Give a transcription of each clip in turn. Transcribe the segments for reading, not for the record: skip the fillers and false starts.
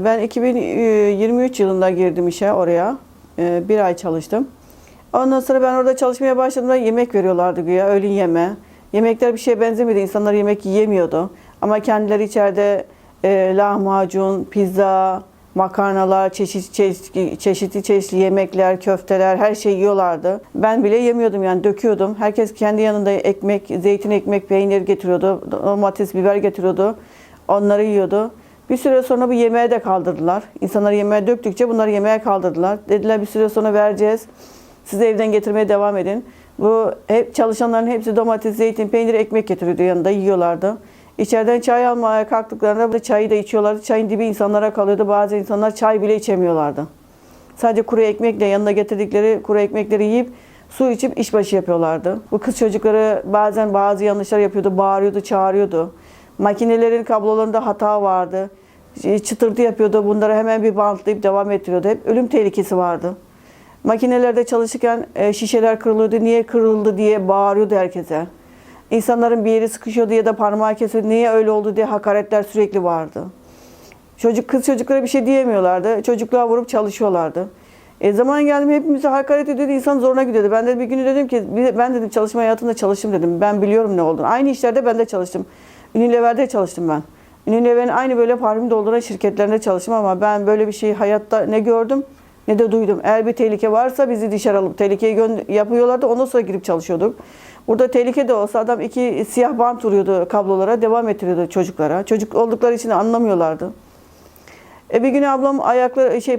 Ben 2023 yılında girdim işe oraya. Bir ay çalıştım. Ondan sonra ben orada çalışmaya başladığımda yemek veriyorlardı güya, öğlen yemeği. Yemekler bir şeye benzemedi, insanlar yemek yiyemiyordu. Ama kendileri içeride lahmacun, pizza, makarnalar, çeşitli yemekler, köfteler, her şeyi yiyorlardı. Ben bile yemiyordum, yani döküyordum. Herkes kendi yanında ekmek, zeytin ekmek, peynir getiriyordu, domates, biber getiriyordu. Onları yiyordu. Bir süre sonra bu yemeğe de kaldırdılar. İnsanlar yemeğe döktükçe bunları yemeğe kaldırdılar. Dediler bir süre sonra vereceğiz. Siz evden getirmeye devam edin. Bu hep çalışanların hepsi domates, zeytin, peynir, ekmek getiriyordu, yanında yiyorlardı. İçeriden çay almaya kalktıklarında çayı da içiyorlardı. Çayın dibi insanlara kalıyordu. Bazı insanlar çay bile içemiyorlardı. Sadece kuru ekmekle, yanına getirdikleri kuru ekmekleri yiyip su içip işbaşı yapıyorlardı. Bu kız çocukları bazen bazı yanlışlar yapıyordu, bağırıyordu, çağırıyordu. Makinelerin kablolarında hata vardı. Çıtırtı yapıyordu. Bunları hemen bir bantlayıp devam ettiriyordu. Hep ölüm tehlikesi vardı. Makinelerde çalışırken şişeler kırılıyordu. Niye kırıldı diye bağırıyordu herkese. İnsanların bir yeri sıkışıyordu ya da parmağı kesiyordu. Niye öyle oldu diye hakaretler sürekli vardı. Kız çocuklara bir şey diyemiyorlardı. Çocukluğa vurup çalışıyorlardı. Zaman geldi hepimize hakaret ediyordu. İnsan zoruna gidiyordu. Ben de bir gün dedim ki, ben dedim çalışma hayatında çalıştım dedim. Ben biliyorum ne olduğunu. Aynı işlerde ben de çalıştım. Unilever'de çalıştım ben. Unilever'in aynı böyle parfüm dolduran şirketlerinde çalıştım ama ben böyle bir şeyi hayatta ne gördüm ne de duydum. Eğer bir tehlike varsa bizi dışarı alıp tehlikeyi yapıyorlardı. Ondan sonra girip çalışıyorduk. Burada tehlike de olsa adam iki siyah bant vuruyordu kablolara, devam ettiriyordu çocuklara. Çocuk oldukları için anlamıyorlardı. Bir gün ablam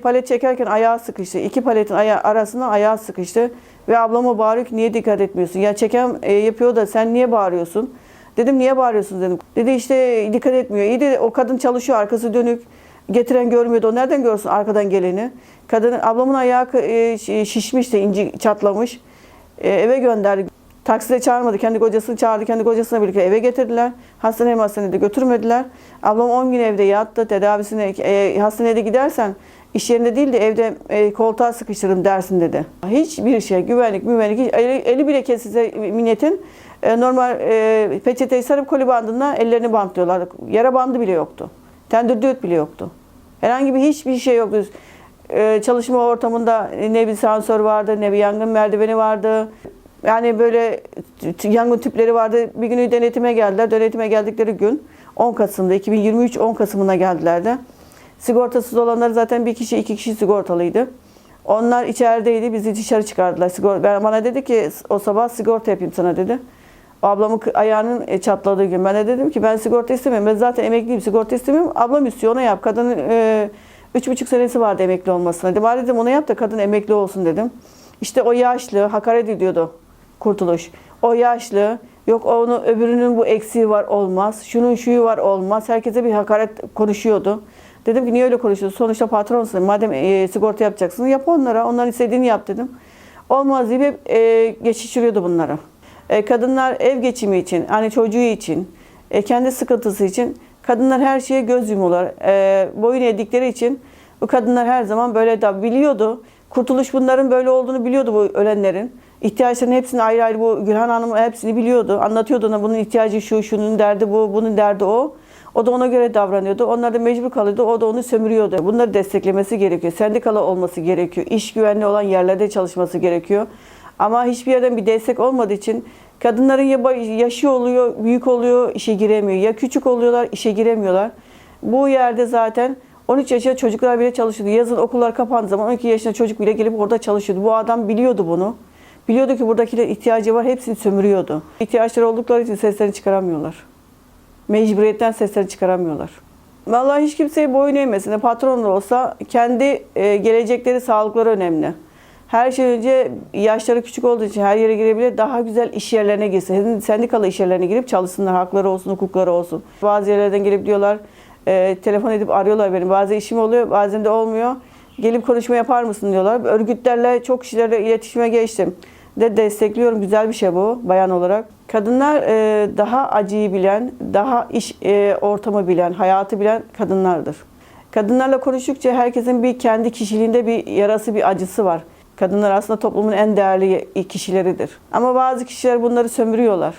palet çekerken ayağı sıkıştı. İki paletin arasına ayağı sıkıştı. Ve ablama bağırıyor ki niye dikkat etmiyorsun? Ya çeken yapıyor da sen niye bağırıyorsun? Dedim niye bağırıyorsun dedim. Dedi işte dikkat etmiyor. İyi de o kadın çalışıyor, arkası dönük. Getiren görmüyordu. O nereden görsün arkadan geleni? Ablamın ayağı şişmişti, inci çatlamış. Eve gönderdi. Takside çağırmadı. Kendi kocasını çağırdı. Kendi kocasına birlikte eve getirdiler. Hastanede götürmediler. Ablam 10 gün evde yattı. Tedavisine hastanede gidersen iş yerinde değil de evde koltuğa sıkıştırırım dersin dedi. Hiçbir şey, güvenlik, eli bile kesilse milletin normal peçeteyi sarıp koli bandına ellerini bantlıyorlar. Yara bandı bile yoktu. Tendür düğüt bile yoktu. Herhangi hiçbir şey yoktu. Çalışma ortamında ne bir sensör vardı, ne bir yangın merdiveni vardı. Yani böyle yangın tüpleri vardı. Bir günü denetime geldiler. Denetime geldikleri gün 10 Kasım'da, 2023 10 Kasım'ına geldiler de. Sigortasız olanlar zaten bir kişi, iki kişi sigortalıydı. Onlar içerideydi. Bizi dışarı çıkardılar. Bana dedi ki o sabah sigorta yapayım sana dedi. O ablamın ayağının çatladığı gün. Ben de dedim ki ben sigorta istemiyorum. Ben zaten emekliyim. Sigorta istemiyorum. Ablam istiyor, ona yap. Kadının 3,5 senesi vardı emekli olmasına. Dedim, bari dedim ona yap da kadın emekli olsun dedim. İşte o yaşlı hakaret ediyordu Kurtuluş. O yaşlı, yok onun öbürünün bu eksiği var olmaz. Şunun şuyu var olmaz. Herkese bir hakaret konuşuyordu. Dedim ki niye öyle konuşuyorsun? Sonuçta patronsun. Madem sigorta yapacaksın yap onlara. Onların istediğini yap dedim. Olmaz deyip hep geçiştiriyordu bunları. Kadınlar ev geçimi için, hani çocuğu için, kendi sıkıntısı için kadınlar her şeye göz yumuyorlar. Boyun eğdikleri için bu kadınlar her zaman böyle da biliyordu. Kurtuluş bunların böyle olduğunu biliyordu, bu ölenlerin. İhtiyaçlarının hepsini ayrı ayrı, bu Gülhan Hanım hepsini biliyordu. Anlatıyordu ona, bunun ihtiyacı şu, şunun derdi bu, bunun derdi o. O da ona göre davranıyordu. Onlar da mecbur kalıyordu. O da onu sömürüyordu. Bunları desteklemesi gerekiyor. Sendikalı olması gerekiyor. İş güvenli olan yerlerde çalışması gerekiyor. Ama hiçbir yerden bir destek olmadığı için kadınların ya yaşı oluyor, büyük oluyor, işe giremiyor. Ya küçük oluyorlar, işe giremiyorlar. Bu yerde zaten 13 yaşında çocuklar bile çalışıyordu. Yazın okullar kapandığı zaman 12 yaşında çocuk bile gelip orada çalışıyordu. Bu adam biliyordu bunu. Biliyordu ki buradakiler ihtiyacı var, hepsini sömürüyordu. İhtiyaçları oldukları için seslerini çıkaramıyorlar. Mecburiyetten seslerini çıkaramıyorlar. Vallahi hiç kimseye boyun eğmesin. Patron da olsa kendi gelecekleri, sağlıkları önemli. Her şey önce yaşları küçük olduğu için her yere girebilir. Daha güzel iş yerlerine girsin. Sendikalı iş yerlerine girip çalışsınlar. Hakları olsun, hukukları olsun. Bazı yerlerden gelip diyorlar, telefon edip arıyorlar beni. Bazı işim oluyor, bazen de olmuyor. Gelip konuşma yapar mısın diyorlar. Örgütlerle, çok kişilerle iletişime geçtim. Destekliyorum. Güzel bir şey bu bayan olarak. Kadınlar daha acıyı bilen, daha iş ortamı bilen, hayatı bilen kadınlardır. Kadınlarla konuştukça herkesin bir kendi kişiliğinde bir yarası, bir acısı var. Kadınlar aslında toplumun en değerli kişileridir. Ama bazı kişiler bunları sömürüyorlar.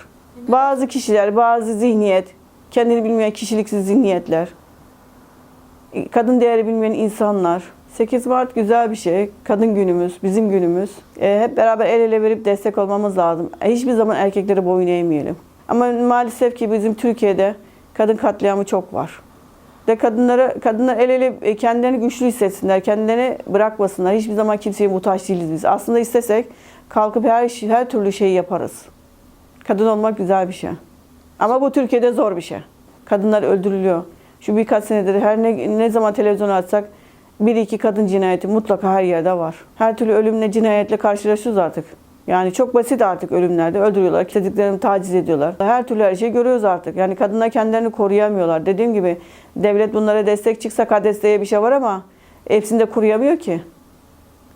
Bazı kişiler, bazı zihniyet kendini bilmeyen kişiliksiz zihniyetler, kadın değeri bilmeyen insanlar. 8 Mart güzel bir şey. Kadın günümüz, bizim günümüz. Hep beraber el ele verip destek olmamız lazım. Hiçbir zaman erkeklere boyun eğmeyelim. Ama maalesef ki bizim Türkiye'de kadın katliamı çok var. Ve kadınlar el ele kendilerini güçlü hissetsinler, kendilerini bırakmasınlar. Hiçbir zaman kimseye muhtaç değiliz biz. Aslında istesek kalkıp her türlü şeyi yaparız. Kadın olmak güzel bir şey. Ama bu Türkiye'de zor bir şey. Kadınlar öldürülüyor. Şu birkaç senedir ne zaman televizyon açsak bir iki kadın cinayeti mutlaka her yerde var. Her türlü ölümle, cinayetle karşılaşıyoruz artık. Yani çok basit artık ölümlerde. Öldürüyorlar, istediklerini taciz ediyorlar. Her türlü her şeyi görüyoruz artık. Yani kadınlar kendilerini koruyamıyorlar. Dediğim gibi devlet bunlara destek çıksa KADES diye bir şey var ama hepsini de koruyamıyor ki.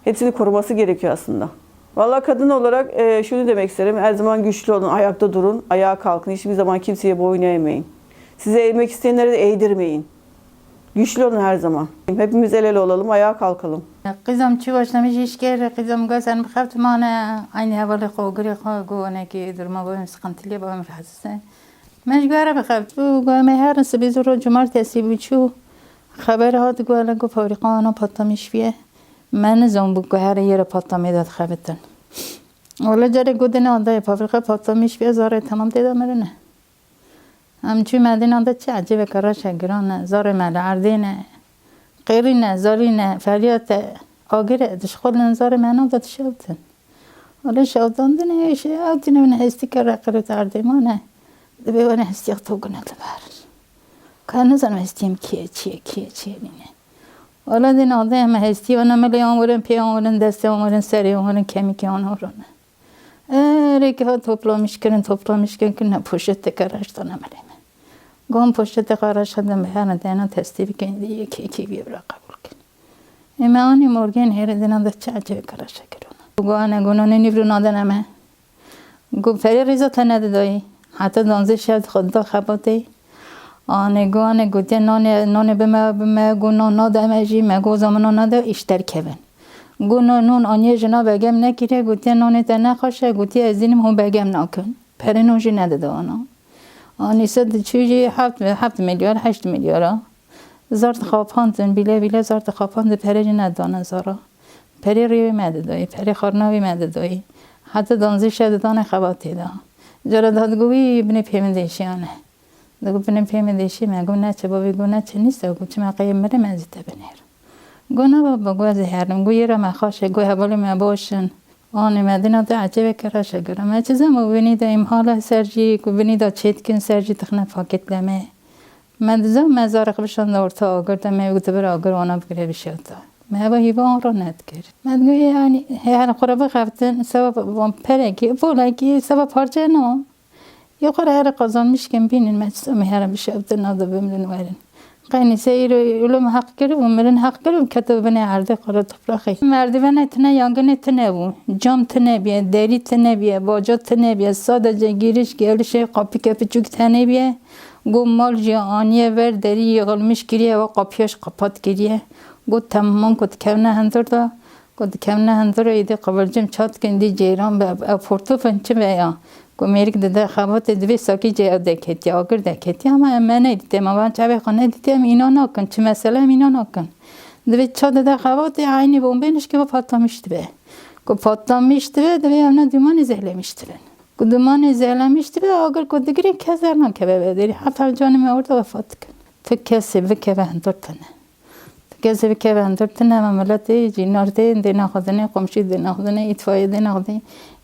Hepsini koruması gerekiyor aslında. Vallahi kadın olarak şunu demek isterim. Her zaman güçlü olun, ayakta durun, ayağa kalkın. Hiçbir zaman kimseye boyun eğmeyin. Size eğmek isteyenleri de eğdirmeyin. Güçlü olun her zaman. Hepimiz el ele olalım, ayağa kalkalım. قزم چی باشم ایش کرد قزم گذر میخواد مانه عین حوالی خوگری خوگونه که در ما بایم سخنتیلی بایم حساسه مشگوره بخواد تو گویم هر سبیز رو جمار تسی بچو خبر هات گوله گو فوریقانا پاتمیش بیه من زن بگو هر یه پاتمی داد خبتن ولی جره گودن آنده فوریقا پاتمیش بیه زاره تمام دیده مرنه همچی مدین آنده چه عجیبه کراش گرانه زاره مال عردینه قیرینه زارینه فریات آگره دشخول نزار منو داد شوتن ولی شوتن دنه شوتن من هستی که رقیت عردمانه دبی ونه هستی تو کنه لبار کانو زن هستیم کیه نینه ولی دین آدم هستی و نملی آمورن پیامورن دسته آمورن سری آمورن کمی آنورونه ریکه ها toplamış که نه پوشت تکرش تا نملیم گم پشت تقارش هدم به هر دینا تستیبی که یکی بیبرا قبول کن ایمانی مرگین هر دینا ده چه عجب کارش کرونه گوانه گونونه نیورو نادنمه گو فری ریزا تنده دایی حتی دانزه شد خود دا خباتی آنه گوانه گوتی نانه بمه گونو نادمه جی مگو زمانو ناده اشتر کبن گونو نون آنیه جنا بگم نکیره گوتی نانه تا نخواشه گوتی از دینم هم بگم نکن پری نوشی نده دانا آنی صد چیزی 7 میلیارد 8 میلیارد زارت خواباندن بیله زارت خواباند پری ندانه زارا پری ریوی مددایی پری خارناوی مددایی حتی دانزی شده دانه خواتی دا جرا دادگویی بنی پیمندیشی آنه دگو بنی پیمندیشی مگو نه چه بابی گو نه چه نیست گو چه مقیم مره مزیده بنیر گو نه بابا گو از هرم گو یه را مخاشه گو حوالی مباشن آنی مدینه ده عجبه کراش گرم ما چیزم ببینی دا این حالا سرجی کو ببینی دا چیتکن سرجی تخنه فاکت لمه مدزم مزارق بشن دورتا آگر دمه گوت بر آگر وانا بگیره بشد ما با هیوا آن را ندگر مدگوی یعنی هر قربه خفتن سبب وان پرکی بولکی سبب پارچه نو یا قرار هر قضان میشکن بینین مجسم هر بشد نادا بملن ورن قینی سیر علوم حق کرد و مرن حق کرد کتاب بنی عرضه قرار تفرخی مردی بنی تنه یانگنی تنه بو جام تنه بیه دری تنه بیه باجات تنه بیه ساده جگیرش گلش قاپی کپچوک تنه بیه گو مال جانیه ور دری یغلمش گریه و قاپیاش قاپات گریه گو تمام کد کونه هندر دا کد کونه هندر ایده قبل جم چات کندی جیران به پورتو فنچه بیا گو میرک داده خبات دوی ساکی جا دکتی آگر دکتی اما من ندیدم اما چه خانه دیدم اینا نکن چه مسئله اینا نکن دوی چه داده خبات عینی بومبینش که با پاتامیشت به گو پاتامیشت به دوی امنا دیمانی زهلمیشت به گو دیمانی زهلمیشت به آگر گو دیگری کسر نکه ببدری حتی جانی میورد وفات کن تو کسی بکه به هندرتنه کسی بکه به هندرتنه مملتی جینارده دینا خودنه قمشی دینا خودنه اطفایی دینا خودنه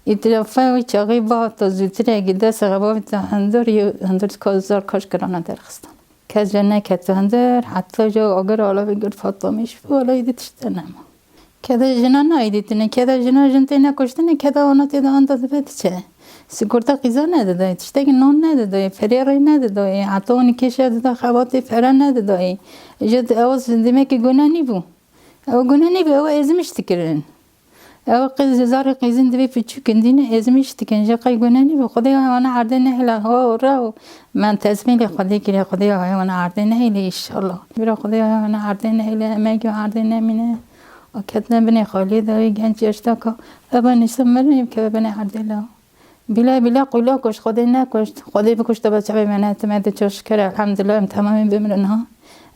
ایتلافه و چاقی با تا زودتر اگه دست غبا تا هندر کازار کاش کرانه درخستان کس جنه که تو هندر حتی جا آگر آلا بگرد فاطمیش و آلا ایدیت شده نما که دا جنا نایدیتنه که دا جنا جنتی نکشتنه که دا آنا تیدا آن داده بده چه سکورتا قیزا نده دایی تشتاگی نون نده دایی فریاری نده دایی حتی اونی کشه دا خواتی فران نده دایی جد اواز دیمه که گناه نی بو او گناه نی بو او ازمشتی کرن او قیز زار قیزین دوی پیچو کندینه ازمیشتی کنجا قی گناه نی بو خدای آنا عرده نهلا ها راو من تزمیل خدای گیره خدای آنا عرده نهیلی ایشالله برا خدای آنا عرده نهیلی مگی عرده نمینه و کتن بنی خالی دایی گنج اشتا که ابا نیستم مرنیم که بنی عرده لا بلا بلا قولا کش خودی نکشت خودی بکشت بچه به من اعتماد چه شکر الحمدلله ام تمامی بمرنها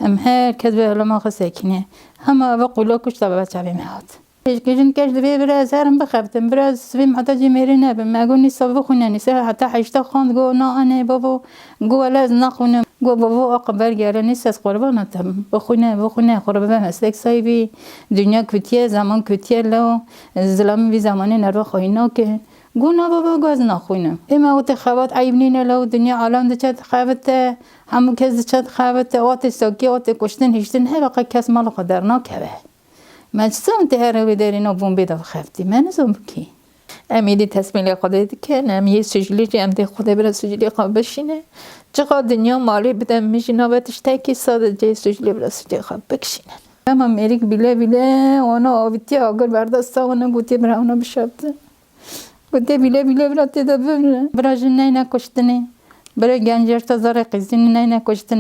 ام هر کس به علما خسکنه همه و قولا کشت بچه به مهات کشن کش دوی براز هرم بخفتم براز سویم حتی جمیری نبم مگو نیسا بخونه نیسا حتی حشتا خواند گو نا انه بابا گو ولاز نخونم گو بابا اقبر گره نیست از قربانتم بخونه قربان مسلک سایبی دنیا کتیه زمان کتیه لو ظلم بی زمانی نرو خوینا که گو نا بابا گاز نخونم اما اوت خوات عیب نینه لو دنیا عالم ده چد خوات همو کس چد خوات آت ساکی آت کشتن هشتن هر وقت کس مال قدر نکبه من چطور تهره بدارین و بوم بیدا خفتی من زم کی امیدی تصمیل خدا که نمیه سجلی جمع ده خدا برای سجلی خواب بشینه چقدر دنیا مالی بدم میشینه باتش تاکی ساده جای سجلی برای سجلی خواب بکشینه اما میریک بیله اونا آبیتی آگر بردسته اونا گوتی برای اونا بشابده گوتی بیله برای تیدا ببره برای جن نکشتنه برای گنجر تزار قیزین نکشتنه